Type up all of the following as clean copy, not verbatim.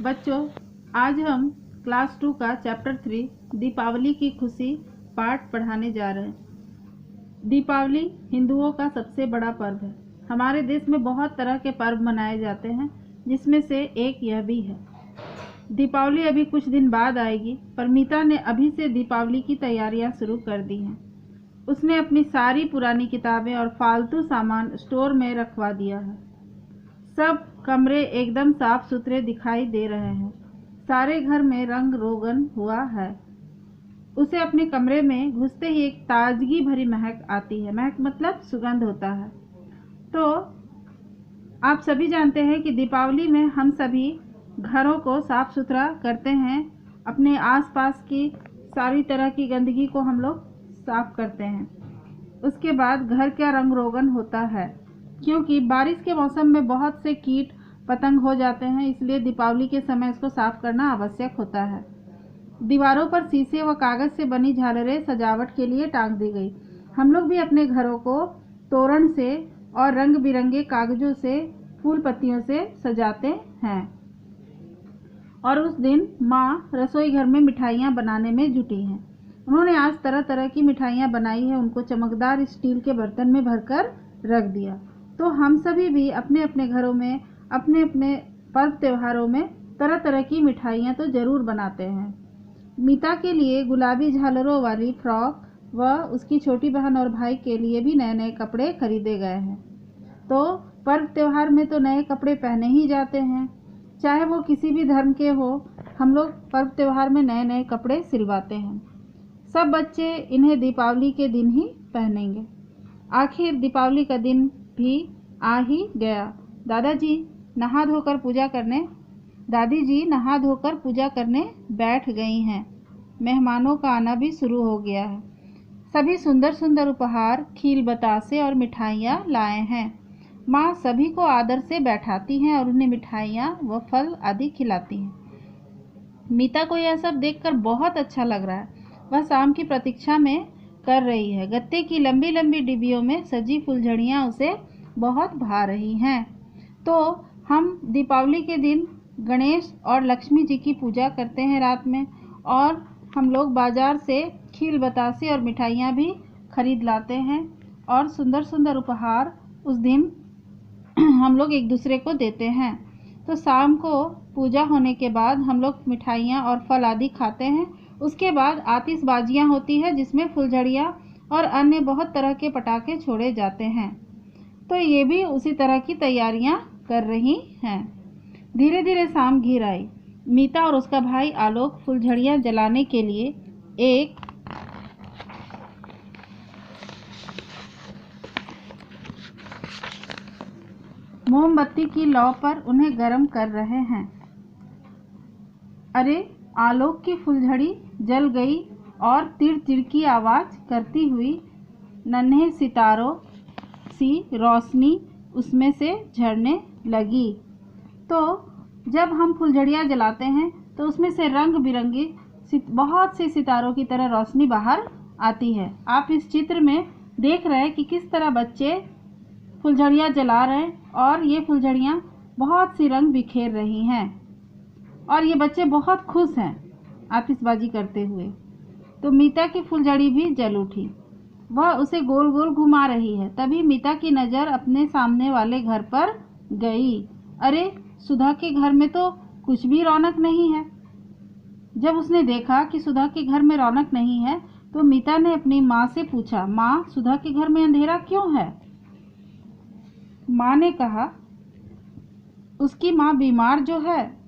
बच्चों, आज हम क्लास 2 का चैप्टर 3 दीपावली की खुशी पाठ पढ़ाने जा रहे हैं। दीपावली हिंदुओं का सबसे बड़ा पर्व है। हमारे देश में बहुत तरह के पर्व मनाए जाते हैं, जिसमें से एक यह भी है। दीपावली अभी कुछ दिन बाद आएगी, पर मीता ने अभी से दीपावली की तैयारियां शुरू कर दी हैं। उसने अपनी सारी पुरानी किताबें और फालतू सामान स्टोर में रखवा दिया है। सब कमरे एकदम साफ सुथरे दिखाई दे रहे हैं। सारे घर में रंग रोगन हुआ है। उसे अपने कमरे में घुसते ही एक ताजगी भरी महक आती है। महक मतलब सुगंध होता है। तो आप सभी जानते हैं कि दीपावली में हम सभी घरों को साफ सुथरा करते हैं। अपने आसपास की सारी तरह की गंदगी को हम लोग साफ करते हैं। उसके बाद घर का रंग रोगन होता है, क्योंकि बारिश के मौसम में बहुत से कीट पतंग हो जाते हैं, इसलिए दीपावली के समय इसको साफ करना आवश्यक होता है। दीवारों पर शीशे व कागज से बनी झालरें सजावट के लिए टांग दी गई। हम लोग भी अपने घरों को तोरण से और रंग बिरंगे कागजों से, फूल पत्तियों से सजाते हैं। और उस दिन माँ रसोई घर में मिठाइयाँ बनाने में जुटी हैं। उन्होंने आज तरह तरह की मिठाइयाँ बनाई है। उनको चमकदार स्टील के बर्तन में भरकर रख दिया। तो हम सभी भी अपने अपने घरों में अपने अपने पर्व त्योहारों में तरह तरह की मिठाइयाँ तो ज़रूर बनाते हैं। मीता के लिए गुलाबी झालरों वाली फ्रॉक व उसकी छोटी बहन और भाई के लिए भी नए नए कपड़े खरीदे गए हैं। तो पर्व त्योहार में तो नए कपड़े पहने ही जाते हैं, चाहे वो किसी भी धर्म के हो। हम लोग पर्व त्योहार में नए नए कपड़े सिलवाते हैं। सब बच्चे इन्हें दीपावली के दिन ही पहनेंगे। आखिर दीपावली का दिन भी आ ही गया। दादी जी नहा धोकर पूजा करने बैठ गई हैं। मेहमानों का आना भी शुरू हो गया है। सभी सुंदर सुंदर उपहार, खील बतासे और मिठाइयाँ लाए हैं। माँ सभी को आदर से बैठाती हैं और उन्हें मिठाइयाँ व फल आदि खिलाती हैं। मीता को यह सब देखकर बहुत अच्छा लग रहा है। वह शाम की प्रतीक्षा में कर रही है। गत्ते की लंबी लंबी डिब्बियों में सजी फुलझड़ियाँ उसे बहुत भा रही हैं। तो हम दीपावली के दिन गणेश और लक्ष्मी जी की पूजा करते हैं रात में, और हम लोग बाज़ार से खील बतासे और मिठाइयाँ भी खरीद लाते हैं, और सुंदर सुंदर उपहार उस दिन हम लोग एक दूसरे को देते हैं। तो शाम को पूजा होने के बाद हम लोग मिठाइयाँ और फल आदि खाते हैं। उसके बाद आतिशबाजियाँ होती है, जिसमें फुलझड़ियाँ और अन्य बहुत तरह के पटाखे छोड़े जाते हैं। तो ये भी उसी तरह की तैयारियाँ कर रही हैं। धीरे धीरे शाम घिर आई। मीता और उसका भाई आलोक फुलझड़ियाँ जलाने के लिए एक मोमबत्ती की लौ पर उन्हें गर्म कर रहे हैं। अरे, आलोक की फुलझड़ी जल गई और तिर तिर की आवाज़ करती हुई नन्हे सितारों सी रोशनी उसमें से झड़ने लगी। तो जब हम फुलझड़ियाँ जलाते हैं तो उसमें से रंग बिरंगी बहुत से सितारों की तरह रोशनी बाहर आती है। आप इस चित्र में देख रहे हैं कि किस तरह बच्चे फुलझड़ियाँ जला रहे हैं, और ये फुलझड़ियाँ बहुत सी रंग बिखेर रही हैं, और ये बच्चे बहुत खुश हैं आतिशबाजी करते हुए। तो मीता की फुलझड़ी भी जल उठी। वह उसे गोल गोल घुमा रही है। तभी मीता की नज़र अपने सामने वाले घर पर गई। अरे, सुधा के घर में तो कुछ भी रौनक नहीं है। जब उसने देखा कि सुधा के घर में रौनक नहीं है, तो मीता ने अपनी माँ से पूछा, माँ, सुधा के घर में अंधेरा क्यों है? माँ ने कहा, उसकी माँ बीमार जो है,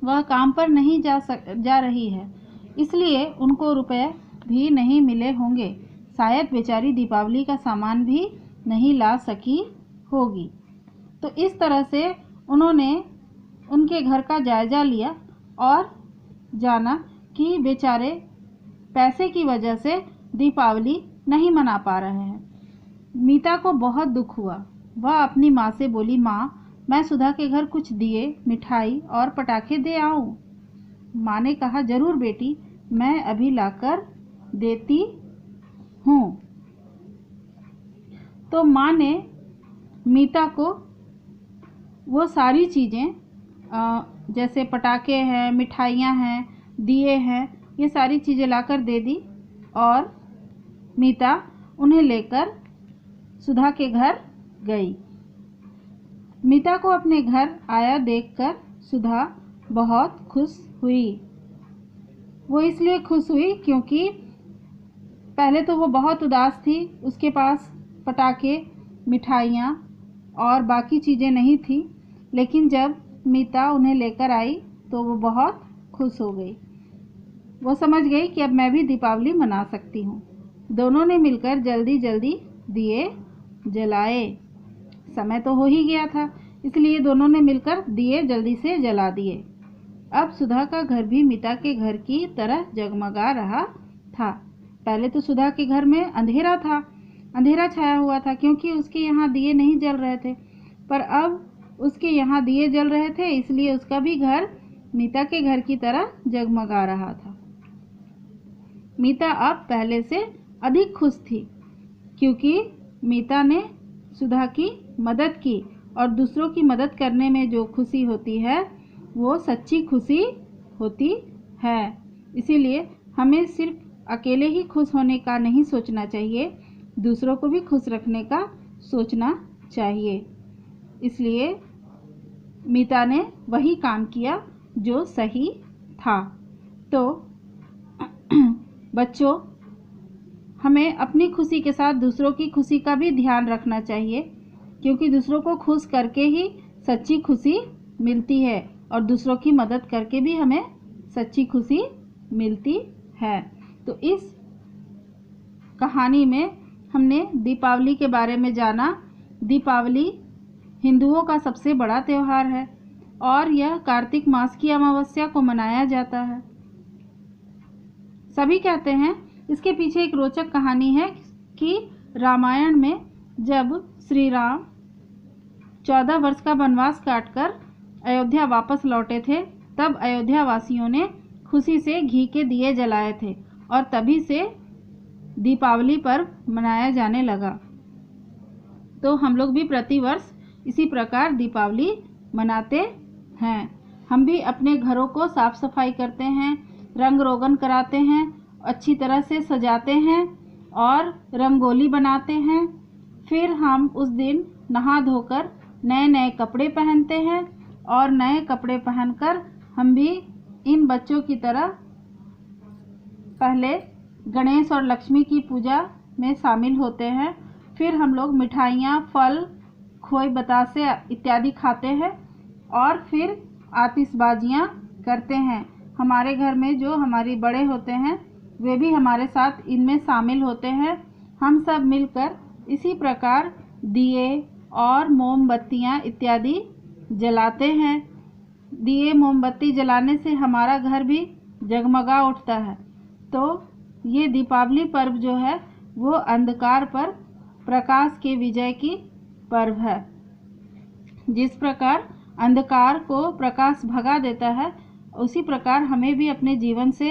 वह काम पर नहीं जा रही है, इसलिए उनको रुपए भी नहीं मिले होंगे। शायद बेचारी दीपावली का सामान भी नहीं ला सकी होगी। तो इस तरह से उन्होंने उनके घर का जायज़ा लिया और जाना कि बेचारे पैसे की वजह से दीपावली नहीं मना पा रहे हैं। मीता को बहुत दुख हुआ। वह अपनी माँ से बोली, माँ, मैं सुधा के घर कुछ दिए, मिठाई और पटाखे दे आऊँ? माँ ने कहा, ज़रूर बेटी, मैं अभी लाकर देती हूँ। तो माँ ने मीता को वो सारी चीज़ें जैसे पटाखे हैं, मिठाइयाँ हैं, दिए हैं, ये सारी चीज़ें लाकर दे दी और मीता उन्हें लेकर सुधा के घर गई। मीता को अपने घर आया देखकर सुधा बहुत खुश हुई। वो इसलिए खुश हुई क्योंकि पहले तो वो बहुत उदास थी, उसके पास पटाखे, मिठाइयाँ और बाकी चीज़ें नहीं थी, लेकिन जब मीता उन्हें लेकर आई तो वो बहुत खुश हो गई। वो समझ गई कि अब मैं भी दीपावली मना सकती हूँ। दोनों ने मिलकर जल्दी जल्दी दिए जलाए। समय तो हो ही गया था, इसलिए दोनों ने मिलकर दिए जल्दी से जला दिए। अब सुधा का घर भी मीता के घर की तरह जगमगा रहा था। पहले तो सुधा के घर में अंधेरा था, अंधेरा छाया हुआ था क्योंकि उसके यहाँ दिए नहीं जल रहे थे, पर अब उसके यहाँ दिए जल रहे थे, इसलिए उसका भी घर मीता के घर की तरह जगमगा रहा था। मीता अब पहले से अधिक खुश थी क्योंकि मीता ने सुधा की मदद की और दूसरों की मदद करने में जो खुशी होती है वो सच्ची खुशी होती है। इसीलिए हमें सिर्फ अकेले ही खुश होने का नहीं सोचना चाहिए, दूसरों को भी खुश रखने का सोचना चाहिए। इसलिए मीता ने वही काम किया जो सही था। तो बच्चों, हमें अपनी खुशी के साथ दूसरों की खुशी का भी ध्यान रखना चाहिए क्योंकि दूसरों को खुश करके ही सच्ची खुशी मिलती है और दूसरों की मदद करके भी हमें सच्ची खुशी मिलती है। तो इस कहानी में हमने दीपावली के बारे में जाना। दीपावली हिंदुओं का सबसे बड़ा त्यौहार है और यह कार्तिक मास की अमावस्या को मनाया जाता है। सभी कहते हैं इसके पीछे एक रोचक कहानी है कि रामायण में जब श्री राम 14 वर्ष का वनवास काटकर अयोध्या वापस लौटे थे, तब अयोध्या वासियों ने खुशी से घी के दिए जलाए थे और तभी से दीपावली पर्व मनाया जाने लगा। तो हम लोग भी प्रतिवर्ष इसी प्रकार दीपावली मनाते हैं। हम भी अपने घरों को साफ सफाई करते हैं, रंग रोगन कराते हैं, अच्छी तरह से सजाते हैं और रंगोली बनाते हैं। फिर हम उस दिन नहा धोकर नए नए कपड़े पहनते हैं और नए कपड़े पहनकर हम भी इन बच्चों की तरह पहले गणेश और लक्ष्मी की पूजा में शामिल होते हैं। फिर हम लोग मिठाइयाँ, फल, खोए, बतासे इत्यादि खाते हैं और फिर आतिशबाजियाँ करते हैं। हमारे घर में जो हमारे बड़े होते हैं वे भी हमारे साथ इनमें शामिल होते हैं। हम सब मिलकर इसी प्रकार दिए और मोमबत्तियाँ इत्यादि जलाते हैं। दिए मोमबत्ती जलाने से हमारा घर भी जगमगा उठता है। तो ये दीपावली पर्व जो है वो अंधकार पर प्रकाश के विजय की पर्व है। जिस प्रकार अंधकार को प्रकाश भगा देता है, उसी प्रकार हमें भी अपने जीवन से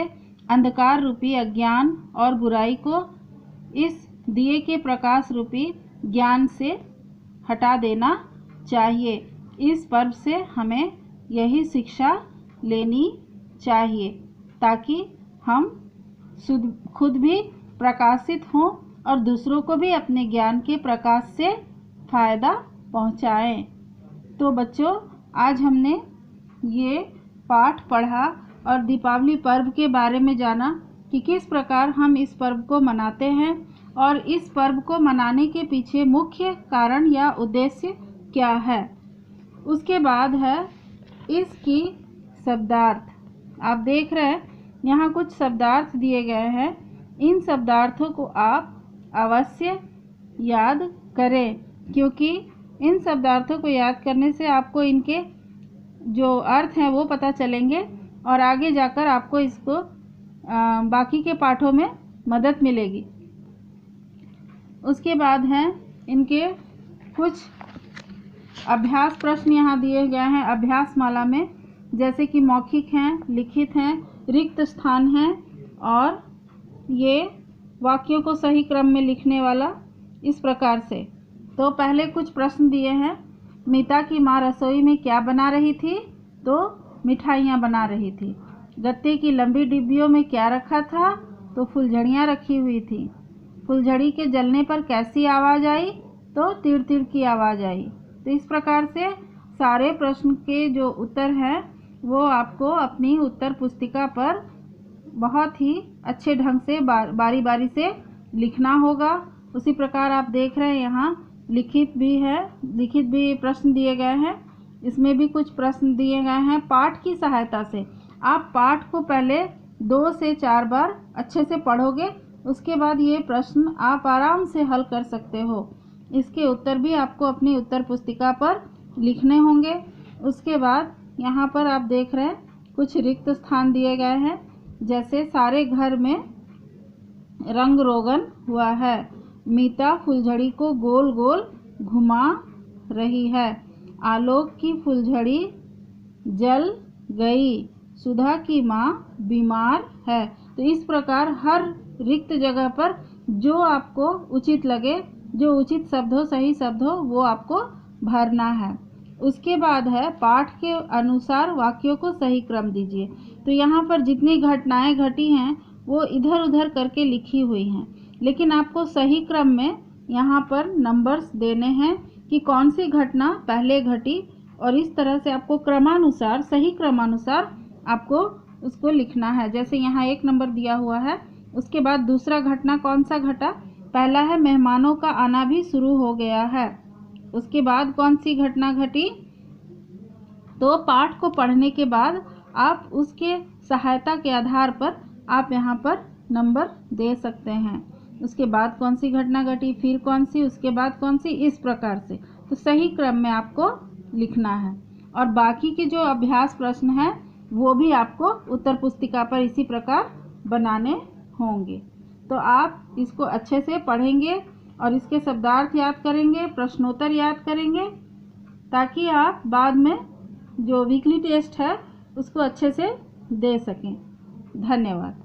अंधकार रूपी अज्ञान और बुराई को इस दिए के प्रकाश रूपी ज्ञान से हटा देना चाहिए। इस पर्व से हमें यही शिक्षा लेनी चाहिए ताकि हम खुद भी प्रकाशित हों और दूसरों को भी अपने ज्ञान के प्रकाश से फ़ायदा पहुंचाएं। तो बच्चों, आज हमने ये पाठ पढ़ा और दीपावली पर्व के बारे में जाना कि किस प्रकार हम इस पर्व को मनाते हैं और इस पर्व को मनाने के पीछे मुख्य कारण या उद्देश्य क्या है। उसके बाद है इसकी शब्दार्थ। आप देख रहे हैं यहाँ कुछ शब्दार्थ दिए गए हैं। इन शब्दार्थों को आप अवश्य याद करें क्योंकि इन शब्दार्थों को याद करने से आपको इनके जो अर्थ हैं वो पता चलेंगे और आगे जाकर आपको इसको बाकी के पाठों में मदद मिलेगी। उसके बाद हैं इनके कुछ अभ्यास प्रश्न यहाँ दिए गए हैं अभ्यास माला में, जैसे कि मौखिक हैं, लिखित हैं, रिक्त स्थान हैं और ये वाक्यों को सही क्रम में लिखने वाला, इस प्रकार से। तो पहले कुछ प्रश्न दिए हैं। मीता की माँ रसोई में क्या बना रही थी? तो मिठाइयाँ बना रही थी। गत्ते की लंबी डिब्बियों में क्या रखा था? तो फुलझड़ियाँ रखी हुई थी। फुलझड़ी के जलने पर कैसी आवाज़ आई? तो तिर तिर की आवाज़ आई। तो इस प्रकार से सारे प्रश्न के जो उत्तर हैं वो आपको अपनी उत्तर पुस्तिका पर बहुत ही अच्छे ढंग से बारी बारी से लिखना होगा। उसी प्रकार आप देख रहे हैं यहाँ लिखित भी प्रश्न दिए गए हैं। इसमें भी कुछ प्रश्न दिए गए हैं। पाठ की सहायता से आप पाठ को पहले 2 से 4 बार अच्छे से पढ़ोगे, उसके बाद ये प्रश्न आप आराम से हल कर सकते हो। इसके उत्तर भी आपको अपनी उत्तर पुस्तिका पर लिखने होंगे। उसके बाद यहाँ पर आप देख रहे हैं कुछ रिक्त स्थान दिए गए हैं, जैसे सारे घर में रंग रोगन हुआ है। मीता फुलझड़ी को गोल गोल घुमा रही है। आलोक की फुलझड़ी जल गई। सुधा की माँ बीमार है। तो इस प्रकार हर रिक्त जगह पर जो आपको उचित लगे, जो उचित शब्द हो, सही शब्द हो, वो आपको भरना है। उसके बाद है पाठ के अनुसार वाक्यों को सही क्रम दीजिए। तो यहाँ पर जितनी घटनाएं घटी हैं वो इधर उधर करके लिखी हुई हैं, लेकिन आपको सही क्रम में यहाँ पर नंबर्स देने हैं कि कौन सी घटना पहले घटी, और इस तरह से आपको क्रमानुसार, सही क्रमानुसार आपको उसको लिखना है। जैसे यहाँ 1 नंबर दिया हुआ है, उसके बाद दूसरा घटना कौन सा घटा? पहला है मेहमानों का आना भी शुरू हो गया है। उसके बाद कौन सी घटना घटी? तो पाठ को पढ़ने के बाद आप उसके सहायता के आधार पर आप यहाँ पर नंबर दे सकते हैं। उसके बाद कौन सी घटना घटी, फिर कौन सी, उसके बाद कौन सी, इस प्रकार से। तो सही क्रम में आपको लिखना है। और बाकी के जो अभ्यास प्रश्न हैं वो भी आपको उत्तर पुस्तिका पर इसी प्रकार बनाने होंगे। तो आप इसको अच्छे से पढ़ेंगे और इसके शब्दार्थ याद करेंगे, प्रश्नोत्तर याद करेंगे, ताकि आप बाद में जो वीकली टेस्ट है उसको अच्छे से दे सकें। धन्यवाद।